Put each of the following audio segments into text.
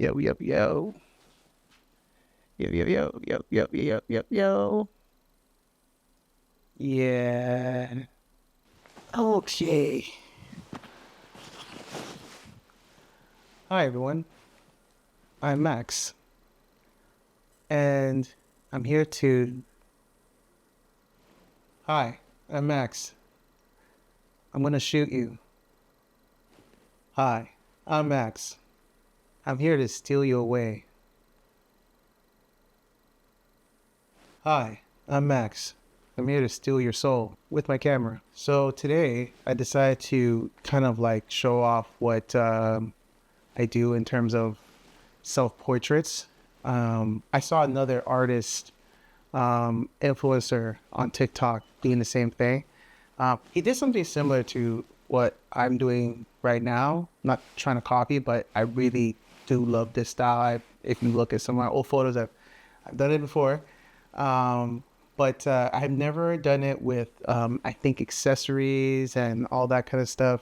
Yo, yo, yo. Yo, yo, yo, yo, yo, yo, yo, yo. Yeah. Okay. Hi, everyone. I'm Max, and I'm here to. Hi, I'm Max. I'm gonna shoot you. Hi, I'm Max. I'm here to steal you away. Hi, I'm Max. I'm here to steal your soul with my camera. So today, I decided to kind of like show off what I do in terms of self-portraits. I saw another artist, influencer on TikTok doing the same thing. He did something similar to what I'm doing right now. Not trying to copy, but I really do love this style. If you look at some of my old photos, I've done it before. But I've never done it with, I think, accessories and all that kind of stuff.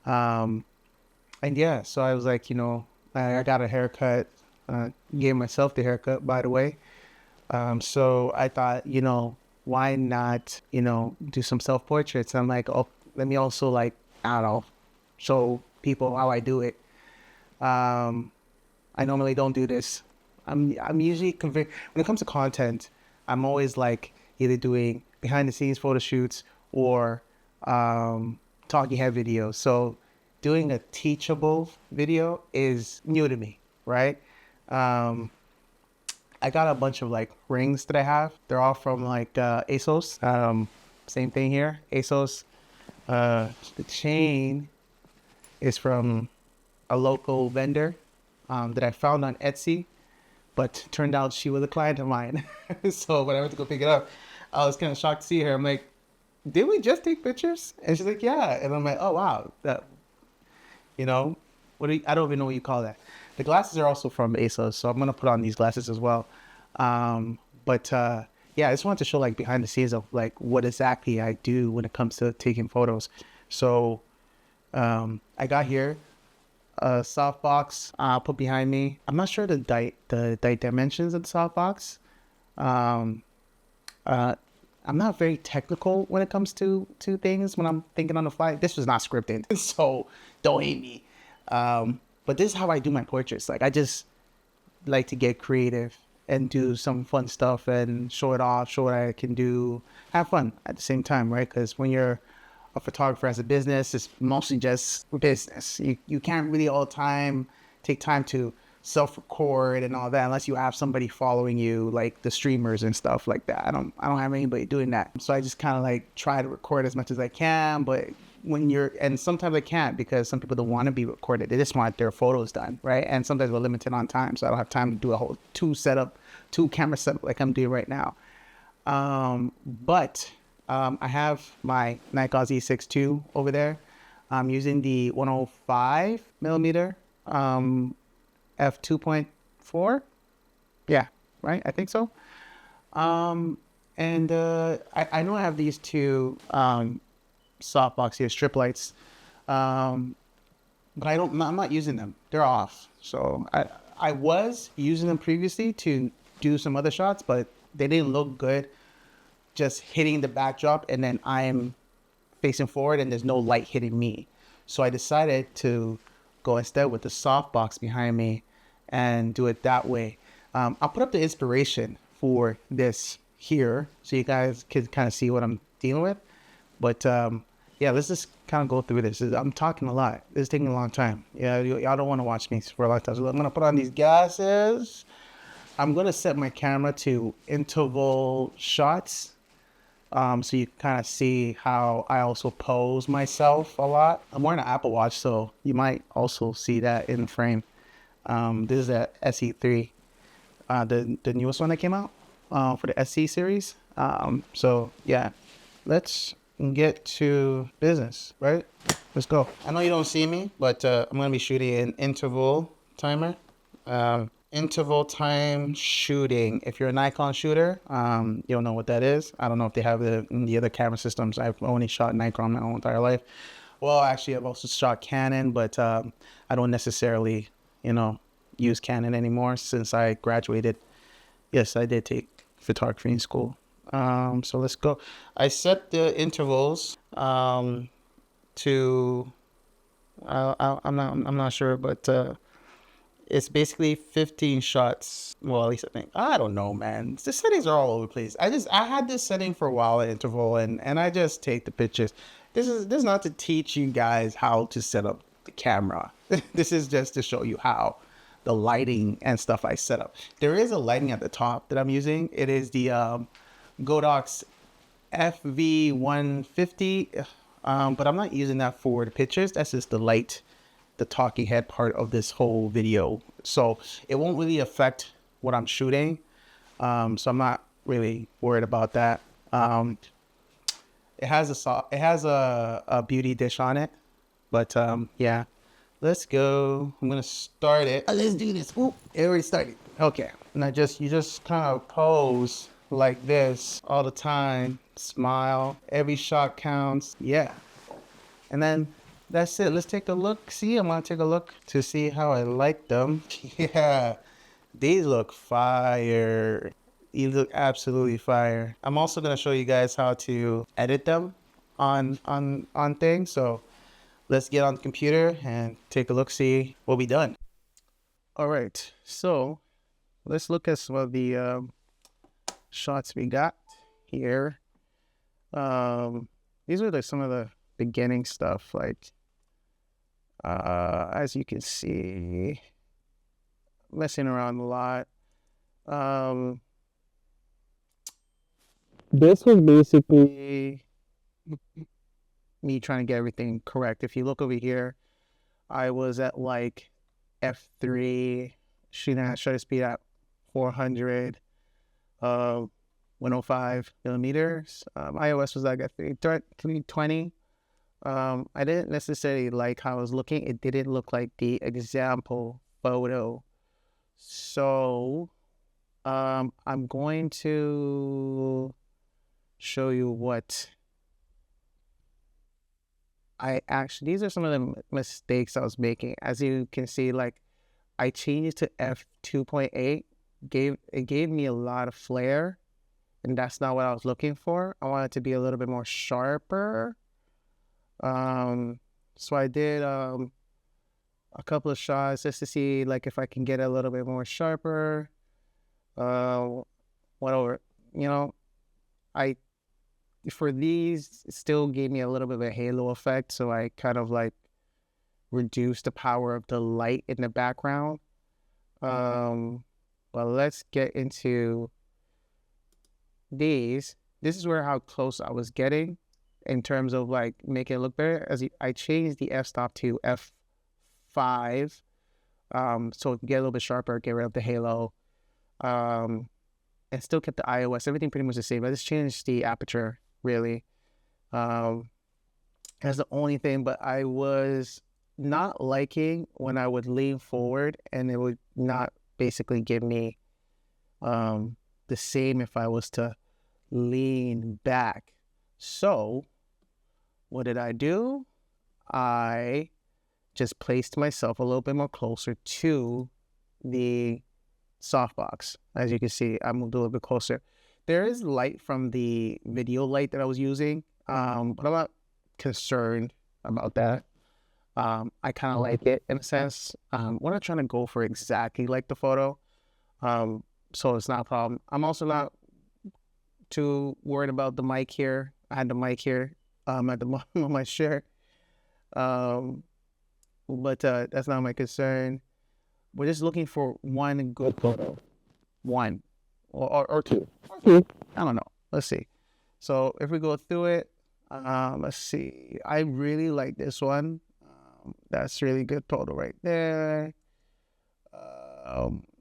Um, and yeah, so I was like, I got a haircut, gave myself the haircut, by the way. So I thought, why not, do some self portraits? I'm like, oh, let me also like, I don't know, show people how I do it. Um, I normally don't do this. I'm usually when it comes to content, I'm always like either doing behind the scenes photo shoots or talking head videos. So doing a teachable video is new to me, right? Um, I got a bunch of like rings that I have. They're all from like ASOS. Same thing here, ASOS. The chain is from a local vendor that I found on Etsy, but turned out she was a client of mine. So when I went to go pick it up, I was kind of shocked to see her. I'm like, did we just take pictures? And she's like, yeah. And I'm like, oh wow, that, you know, I don't even know what you call that. The glasses are also from ASOS, so I'm gonna put on these glasses as well. But yeah, I just wanted to show like behind the scenes of like what exactly I do when it comes to taking photos. So I got here a softbox put behind me. I'm not sure the dimensions of the softbox. Um, uh, I'm not very technical when it comes to things when I'm thinking on the fly. This was not scripted, so don't hate me. But this is how I do my portraits. Like I just like to get creative and do some fun stuff and show it off, show what I can do, have fun at the same time, right? Because when you're a photographer as a business, it's mostly just business. You can't really all the time take time to self-record and all that unless you have somebody following you, like the streamers and stuff like that. I don't have anybody doing that. So I just kind of like try to record as much as I can, but and sometimes I can't because some people don't want to be recorded. They just want their photos done, right? And sometimes we're limited on time, so I don't have time to do a whole two camera setup like I'm doing right now. But I have my Nikon Z6 II over there. I'm using the 105 millimeter f2.4. Yeah, right. I think so. And I know I have these two softbox here, strip lights, but I'm not using them. They're off. So I was using them previously to do some other shots, but they didn't look good just hitting the backdrop and then I'm facing forward and there's no light hitting me. So I decided to go instead with the softbox behind me and do it that way. I'll put up the inspiration for this here so you guys can kind of see what I'm dealing with. But yeah, let's just kind of go through this. I'm talking a lot. This is taking a long time. Yeah, y'all don't want to watch me for a long time. So I'm going to put on these glasses. I'm going to set my camera to interval shots. So you kind of see how I also pose myself a lot. I'm wearing an Apple Watch, so you might also see that in the frame. This is the SE3, the newest one that came out for the SE series. So yeah, let's get to business, right? Let's go. I know you don't see me, but I'm gonna be shooting an interval timer. Interval time shooting. If you're a Nikon shooter, you'll know what that is. I don't know if they have it in the other camera systems. I've only shot Nikon my whole entire life. Well, actually, I've also shot Canon, but I don't necessarily, use Canon anymore since I graduated. Yes, I did take photography in school. So let's go. I set the intervals to I'm not sure, but it's basically 15 shots. Well, at least I think. I don't know, man. The settings are all over the place. I had this setting for a while at interval, and I just take the pictures. This is not to teach you guys how to set up the camera. This is just to show you how the lighting and stuff I set up. There is a lighting at the top that I'm using. It is the Godox FV150, but I'm not using that for the pictures. That's just the light, the talking head part of this whole video. So it won't really affect what I'm shooting. So I'm not really worried about that. It has a beauty dish on it, but yeah. Let's go. I'm gonna start it. Let's do this. Ooh, it already started. Okay. Now you just kind of pose like this all the time. Smile. Every shot counts. Yeah. And then that's it. Let's take a look. See, I'm gonna take a look to see how I like them. Yeah. These look fire. These look absolutely fire. I'm also gonna show you guys how to edit them on things. So let's get on the computer and take a look, see what we done. All right, so let's look at some of the shots we got here. These are like some of the beginning stuff, like as you can see, messing around a lot. This was basically me trying to get everything correct. If you look over here, I was at like F3, shooting at shutter speed at 400, 105 millimeters. iOS was like at 320. I didn't necessarily like how I was looking. It didn't look like the example photo. So I'm going to show you what these are some of the mistakes I was making. As you can see, like I changed to f2.8. It gave me a lot of flare, and that's not what I was looking for. I wanted to be a little bit more sharper. So I did a couple of shots just to see like if I can get a little bit more sharper. Whatever, for these, it still gave me a little bit of a halo effect, so I kind of like reduced the power of the light in the background. But let's get into these. This is where how close I was getting in terms of like making it look better. I changed the f-stop to f5, so it can get a little bit sharper, get rid of the halo, and still kept the iOS. Everything pretty much the same. I just changed the aperture, really. That's the only thing, but I was not liking when I would lean forward and it would not basically give me the same if I was to lean back. So what did I do? I just placed myself a little bit more closer to the softbox. As you can see, I moved a little bit closer. There is light from the video light that I was using, but I'm not concerned about that. I kind of like it in a sense. We're not trying to go for exactly like the photo, so it's not a problem. I'm also not too worried about the mic here. I had the mic here at the bottom of my shirt, but that's not my concern. We're just looking for one good photo, one or two. I don't know. Let's see. So if we go through it, let's see. I really like this one. That's really good photo right there.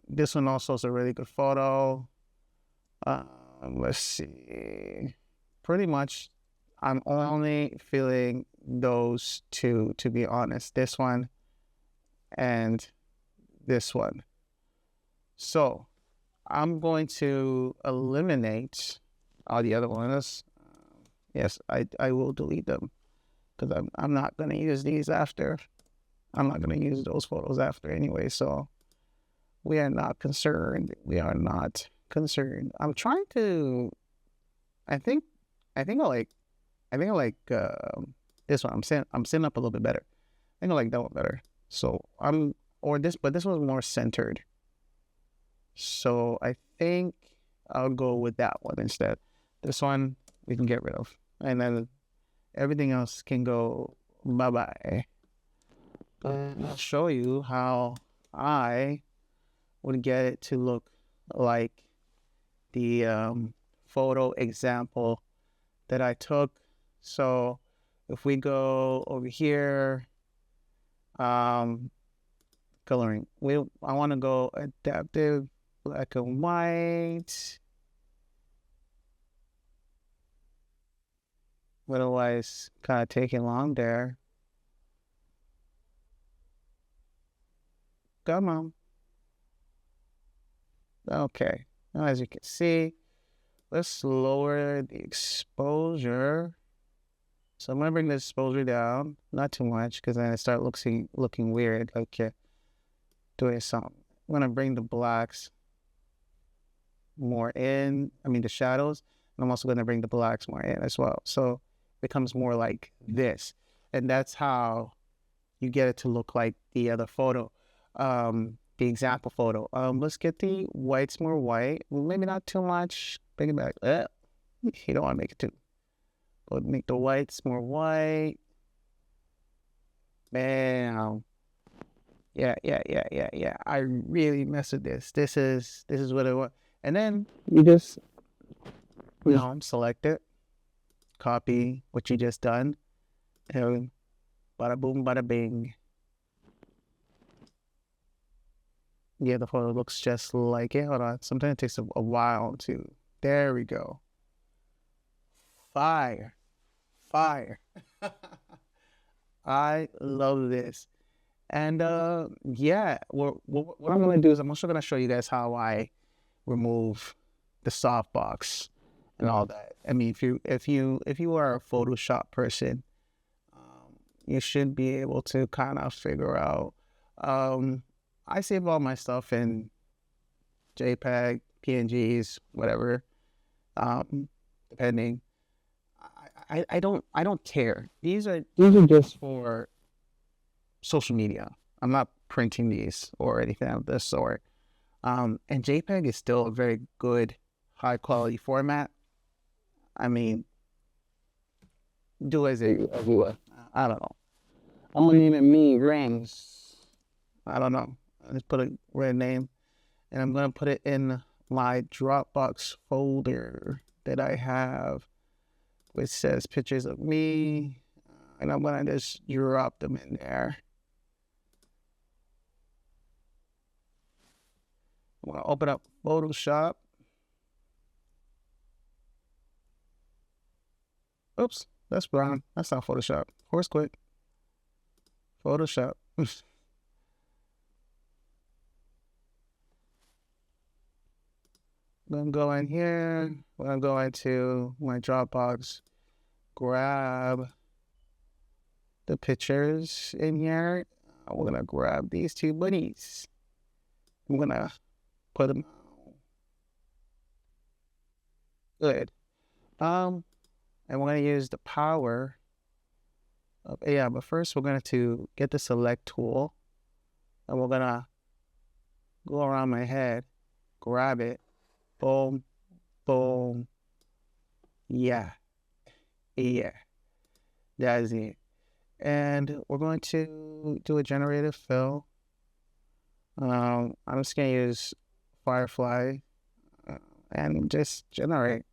This one also is a really good photo. Let's see. Pretty much, I'm only feeling those two, to be honest. This one and this one. So I'm going to eliminate all the other ones. Yes, I will delete them because I'm not going to use these after. I'm not going to use those photos after anyway. So We are not concerned. We are not concerned. I'm trying to. I think. I think I like. I think I like this one. I'm setting up a little bit better. I think I like that one better. So I'm or this, but this one's more centered. So I think I'll go with that one instead. This one we can get rid of, and then everything else can go bye bye. I'll show you how I would get it to look like the photo example that I took. So if we go over here, coloring, I want to go adaptive black and white. Otherwise, kind of taking long there. Come on. Okay. Now, as you can see, let's lower the exposure. So I'm gonna bring the exposure down, not too much, because then it start looking weird, like you're doing something. I'm gonna bring the blacks more in. I mean the shadows, and I'm also gonna bring the blacks more in as well. So it becomes more like this, and that's how you get it to look like the other photo, the example photo. Let's get the whites more white. Maybe not too much. Bring it back. You don't want to make it too. But make the whites more white. Bam. Yeah. I really mess with this. This is what I want. And then you just, select it, copy what you just done, and bada boom, bada bing. Yeah, the photo looks just like it. Hold on. Sometimes it takes a while to. There we go. Fire. I love this. And yeah, what I'm gonna do is I'm also gonna show you guys how I remove the softbox and all that. I mean, if you are a Photoshop person, you should be able to kind of figure out. I save all my stuff in JPEG, PNGs, whatever, depending. I don't care. These are just for social media. I'm not printing these or anything of this sort. And JPEG is still a very good, high quality format. I mean, do as you will. I don't know. I'm gonna name it me rings. I don't know. Let's put a red name, and I'm gonna put it in my Dropbox folder that I have, which says pictures of me, and I'm gonna just drop them in there. I'm gonna open up Photoshop. Oops, that's brown. That's not Photoshop. Horse quit. Photoshop. I'm gonna go in here. I'm gonna go into my Dropbox, grab the pictures in here. We're gonna grab these two bunnies. I'm gonna put them. Good. And we're gonna use the power of AI. But first, we're gonna to get the select tool, and we're gonna go around my head, grab it, boom, boom. Yeah, that's it. And we're going to do a generative fill. I'm just gonna use Firefly and just generate.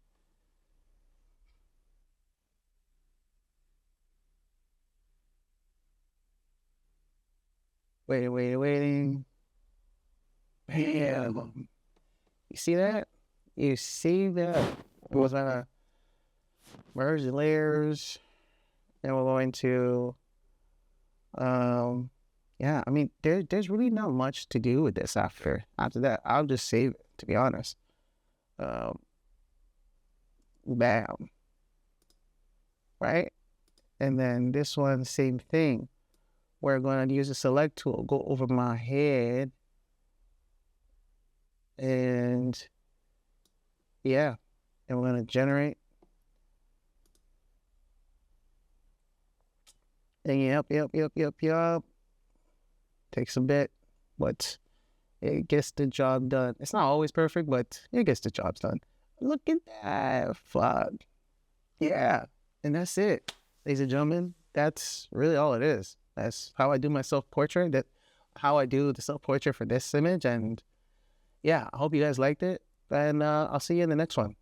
Waiting. Bam. You see that? You see that? We're gonna merge the layers. Then we're going to, yeah, I mean, there's really not much to do with this after that. I'll just save it, to be honest. Bam. Right? And then this one, same thing. We're going to use the select tool, go over my head, yeah, and we're gonna generate. And yep. Takes a bit, but it gets the job done. It's not always perfect, but it gets the job done. Look at that. Fuck. Yeah. And that's it. Ladies and gentlemen, that's really all it is. That's how I do my self-portrait. That how I do the self-portrait for this image. And yeah, I hope you guys liked it. And I'll see you in the next one.